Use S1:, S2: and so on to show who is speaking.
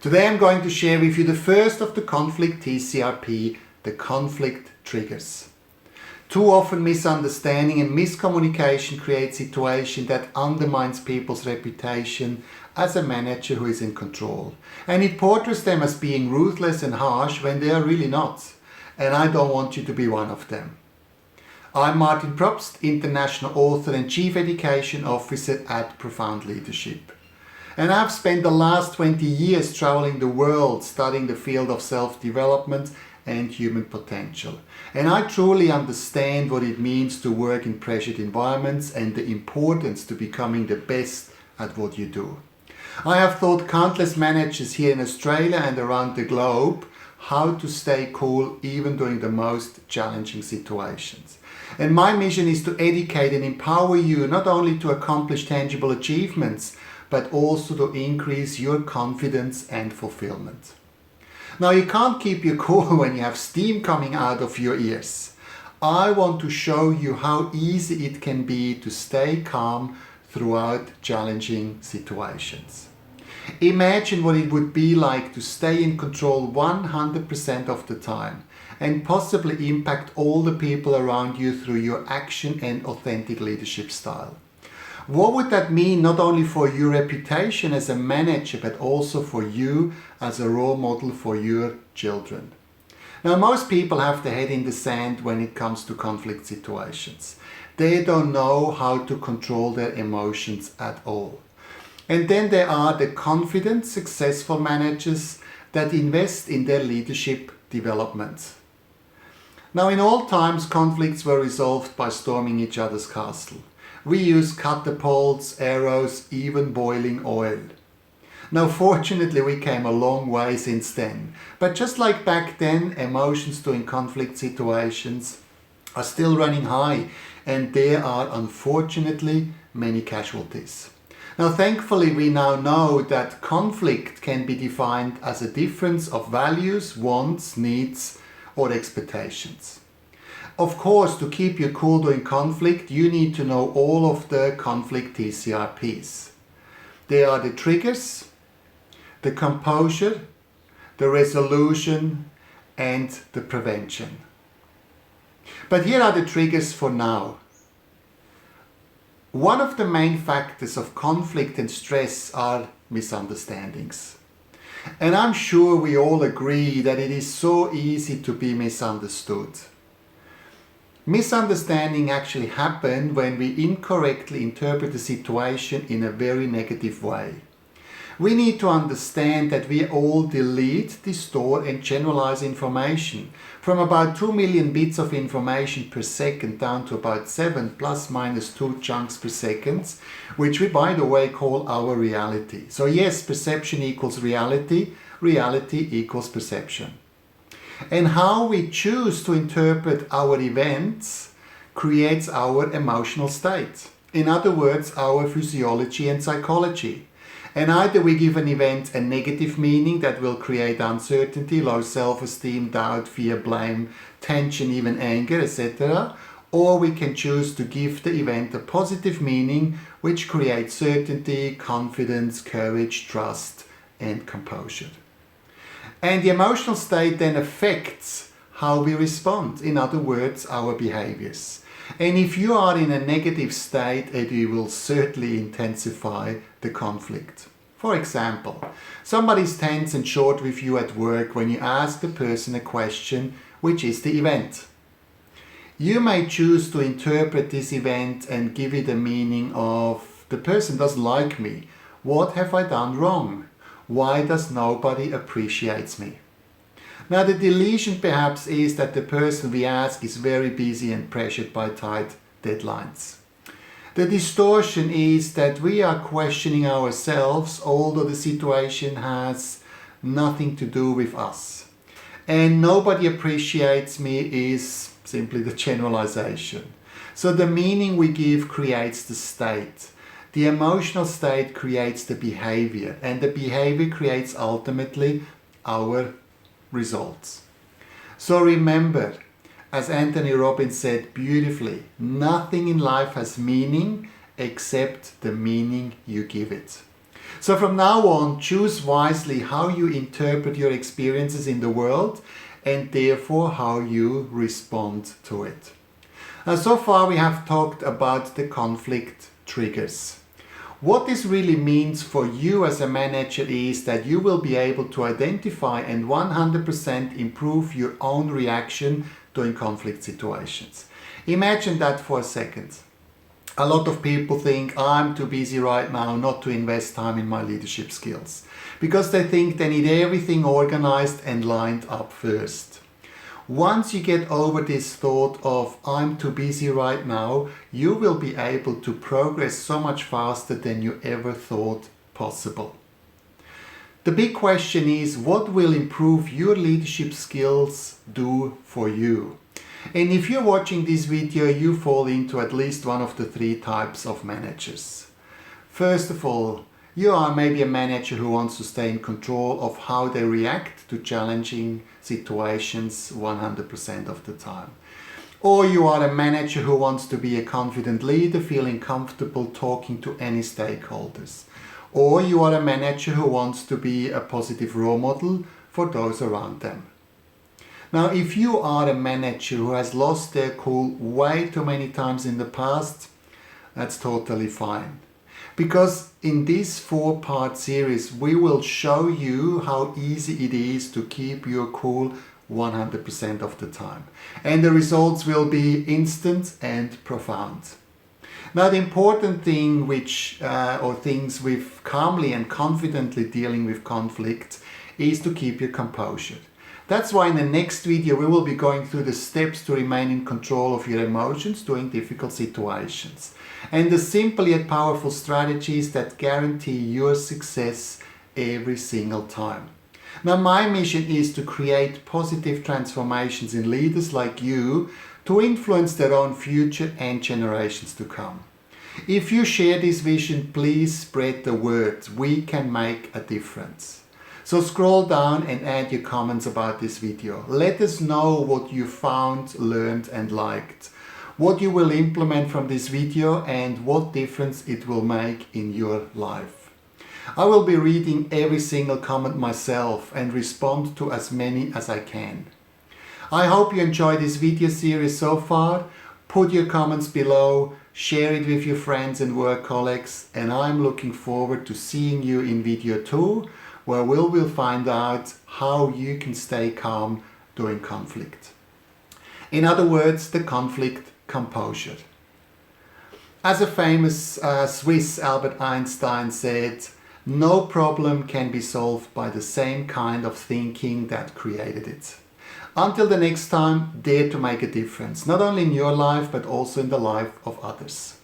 S1: Today I'm going to share with you the first of the conflict TCRP, the conflict triggers. Too often misunderstanding and miscommunication create situations that undermines people's reputation as a manager who is in control. And it portrays them as being ruthless and harsh when they are really not. And I don't want you to be one of them. I'm Martin Probst, International Author and Chief Education Officer at Profound Leadership. And I've spent the last 20 years traveling the world studying the field of self-development and human potential. And I truly understand what it means to work in pressured environments and the importance to becoming the best at what you do. I have taught countless managers here in Australia and around the globe how to stay cool even during the most challenging situations. And my mission is to educate and empower you not only to accomplish tangible achievements, but also to increase your confidence and fulfillment. Now, you can't keep your cool when you have steam coming out of your ears. I want to show you how easy it can be to stay calm throughout challenging situations. Imagine what it would be like to stay in control 100% of the time and possibly impact all the people around you through your action and authentic leadership style. What would that mean not only for your reputation as a manager, but also for you as a role model for your children? Now, most people have their head in the sand when it comes to conflict situations. They don't know how to control their emotions at all. And then there are the confident, successful managers that invest in their leadership development. Now, in all times, conflicts were resolved by storming each other's castle. We use catapults, arrows, even boiling oil. Now, fortunately, we came a long way since then. But just like back then, emotions during conflict situations are still running high, and there are, unfortunately, many casualties. Now, thankfully, we now know that conflict can be defined as a difference of values, wants, needs, or expectations. Of course, to keep you cool during conflict, you need to know all of the conflict TCRPs. They are the triggers, the composure, the resolution, and the prevention. But here are the triggers for now. One of the main factors of conflict and stress are misunderstandings. And I'm sure we all agree that it is so easy to be misunderstood. Misunderstanding actually happen when we incorrectly interpret the situation in a very negative way. We need to understand that we all delete, distort and generalize information from about 2 million bits of information per second down to about 7 plus minus 2 chunks per second, which we, by the way, call our reality. So yes, perception equals reality, reality equals perception. And how we choose to interpret our events creates our emotional state. In other words, our physiology and psychology. And either we give an event a negative meaning that will create uncertainty, low self-esteem, doubt, fear, blame, tension, even anger, etc. Or we can choose to give the event a positive meaning which creates certainty, confidence, courage, trust, and composure. And the emotional state then affects how we respond, in other words, our behaviors. And if you are in a negative state, it will certainly intensify the conflict. For example, somebody's tense and short with you at work when you ask the person a question, which is the event. You may choose to interpret this event and give it a meaning of, the person doesn't like me. What have I done wrong? Why does nobody appreciate me? Now, the delusion perhaps is that the person we ask is very busy and pressured by tight deadlines. The distortion is that we are questioning ourselves, although the situation has nothing to do with us. And nobody appreciates me is simply the generalization. So the meaning we give creates the state. The emotional state creates the behavior, and the behavior creates ultimately our results. So remember, as Anthony Robbins said beautifully, nothing in life has meaning except the meaning you give it. So from now on, choose wisely how you interpret your experiences in the world and therefore how you respond to it. Now, so far we have talked about the conflict triggers. What this really means for you as a manager is that you will be able to identify and 100% improve your own reaction during conflict situations. Imagine that for a second. A lot of people think, I'm too busy right now not to invest time in my leadership skills, because they think they need everything organized and lined up first. Once you get over this thought of I'm too busy right now, you will be able to progress so much faster than you ever thought possible. The big question is, what will improve your leadership skills do for you? And if you're watching this video, you fall into at least one of the three types of managers. First of all, you are maybe a manager who wants to stay in control of how they react to challenging situations 100% of the time. Or you are a manager who wants to be a confident leader, feeling comfortable talking to any stakeholders. Or you are a manager who wants to be a positive role model for those around them. Now, if you are a manager who has lost their cool way too many times in the past, that's totally fine. Because in this 4-part series, we will show you how easy it is to keep your cool 100% of the time. And the results will be instant and profound. Now, the important thing things with calmly and confidently dealing with conflict is to keep your composure. That's why in the next video we will be going through the steps to remain in control of your emotions during difficult situations, and the simple yet powerful strategies that guarantee your success every single time. Now, my mission is to create positive transformations in leaders like you to influence their own future and generations to come. If you share this vision, please spread the word. We can make a difference. So scroll down and add your comments about this video. Let us know what you found, learned and liked, what you will implement from this video and what difference it will make in your life. I will be reading every single comment myself and respond to as many as I can. I hope you enjoyed this video series so far. Put your comments below, share it with your friends and work colleagues, and I'm looking forward to seeing you in video 2, where we will find out how you can stay calm during conflict. In other words, the conflict composure. As a famous Swiss Albert Einstein said, no problem can be solved by the same kind of thinking that created it. Until the next time, dare to make a difference, not only in your life, but also in the life of others.